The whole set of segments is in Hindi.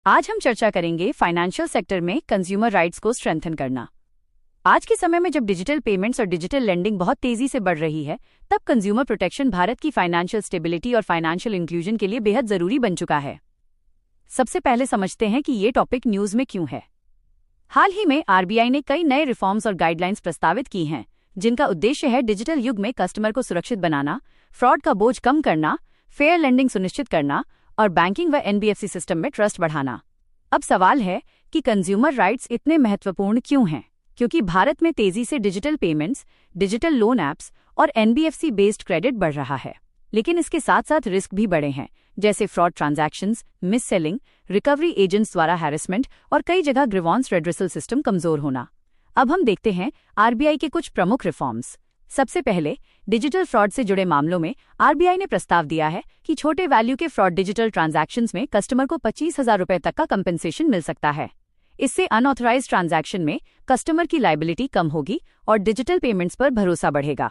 आज हम चर्चा करेंगे फाइनेंशियल सेक्टर में कंज्यूमर राइट्स को स्ट्रेंथन करना। आज के समय में जब डिजिटल पेमेंट्स और डिजिटल लेंडिंग बहुत तेजी से बढ़ रही है, तब कंज्यूमर प्रोटेक्शन भारत की फाइनेंशियल स्टेबिलिटी और फाइनेंशियल इंक्लूजन के लिए बेहद जरूरी बन चुका है। सबसे पहले समझते हैं कि ये टॉपिक न्यूज में क्यों है। हाल ही में आरबीआई ने कई नए रिफॉर्म्स और गाइडलाइंस प्रस्तावित की हैं, जिनका उद्देश्य है डिजिटल युग में कस्टमर को सुरक्षित बनाना, फ्रॉड का बोझ कम करना, फेयर लेंडिंग सुनिश्चित करना और बैंकिंग व एनबीएफसी सिस्टम में ट्रस्ट बढ़ाना। अब सवाल है कि कंज्यूमर राइट्स इतने महत्वपूर्ण क्यों हैं? क्योंकि भारत में तेजी से digital payments, digital loan apps और एनबीएफसी बेस्ड क्रेडिट बढ़ रहा है। लेकिन इसके साथ साथ रिस्क भी बढ़े हैं, जैसे fraud transactions, miss selling, recovery agents द्वारा हैरेसमेंट और कई जगह ग्रीवांस रेड्रेसल सिस्टम कमजोर होना। अब हम देखते हैं आरबीआई के कुछ प्रमुख रिफॉर्म्स। सबसे पहले, डिजिटल फ्रॉड से जुड़े मामलों में आरबीआई ने प्रस्ताव दिया है कि छोटे वैल्यू के फ्रॉड डिजिटल ट्रांजैक्शंस में कस्टमर को 25,000 रुपये तक का कंपेंसेशन मिल सकता है। इससे अनऑथराइज्ड ट्रांजैक्शन में कस्टमर की लायबिलिटी कम होगी और डिजिटल पेमेंट्स पर भरोसा बढ़ेगा।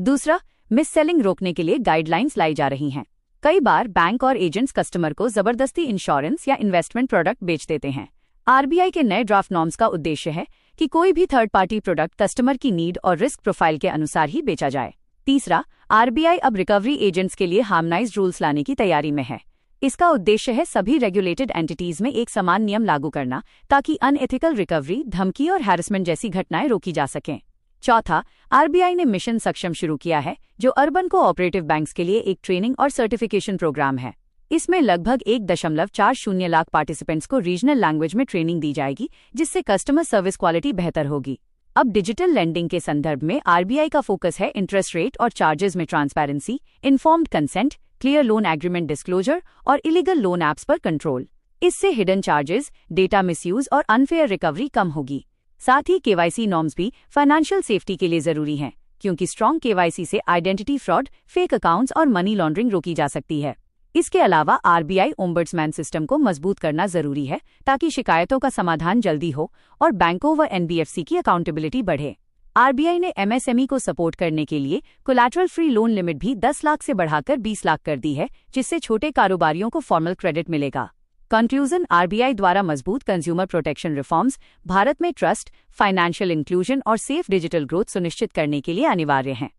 दूसरा, मिस सेलिंग रोकने के लिए गाइडलाइंस लाई जा रही हैं। कई बार बैंक और एजेंट्स कस्टमर को जबरदस्ती इंश्योरेंस या इन्वेस्टमेंट प्रोडक्ट बेच देते हैं। आरबीआई के नए ड्राफ्ट नॉर्म्स का उद्देश्य है कि कोई भी थर्ड पार्टी प्रोडक्ट कस्टमर की नीड और रिस्क प्रोफाइल के अनुसार ही बेचा जाए। तीसरा, आरबीआई अब रिकवरी एजेंट्स के लिए हार्मनाइज्ड रूल्स लाने की तैयारी में है। इसका उद्देश्य है सभी रेगुलेटेड एंटिटीज में एक समान नियम लागू करना, ताकि अनएथिकल रिकवरी, धमकी और हैरेसमेंट जैसी घटनाएं रोकी जा सकें। चौथा, आरबीआई ने मिशन सक्षम शुरू किया है, जो अर्बन कोऑपरेटिव बैंक्स के लिए एक ट्रेनिंग और सर्टिफिकेशन प्रोग्राम है। इसमें लगभग 1.40 लाख पार्टिसिपेंट्स को रीजनल लैंग्वेज में ट्रेनिंग दी जाएगी, जिससे कस्टमर सर्विस क्वालिटी बेहतर होगी। अब डिजिटल लेंडिंग के संदर्भ में आरबीआई का फोकस है इंटरेस्ट रेट और चार्जेस में transparency, informed consent, clear loan agreement disclosure और इलीगल लोन ऐप्स पर कंट्रोल। इससे हिडन चार्जेस, डेटा मिसयूज और अनफेयर रिकवरी कम होगी। साथ ही केवाईसी नॉर्म्स भी फाइनेंशियल सेफ्टी के लिए जरूरी हैं, क्योंकि स्ट्रॉन्ग केवाईसी से आइडेंटिटी फ्रॉड, फेक अकाउंट्स और मनी लॉन्ड्रिंग रोकी जा सकती है। इसके अलावा आरबीआई ओम्बड्समैन सिस्टम को मजबूत करना जरूरी है, ताकि शिकायतों का समाधान जल्दी हो और बैंकों व एनबीएफसी की अकाउंटेबिलिटी बढ़े। आरबीआई ने एमएसएमई को सपोर्ट करने के लिए कोलैटरल फ्री लोन लिमिट भी 10 लाख से बढ़ाकर 20 लाख कर दी है, जिससे छोटे कारोबारियों को फॉर्मल क्रेडिट मिलेगा। कंक्लूजन, आरबीआई द्वारा मजबूत कंज्यूमर प्रोटेक्शन रिफॉर्म्स भारत में ट्रस्ट, फाइनेंशियल इंक्लूजन और सेफ डिजिटल ग्रोथ सुनिश्चित करने के लिए अनिवार्य हैं।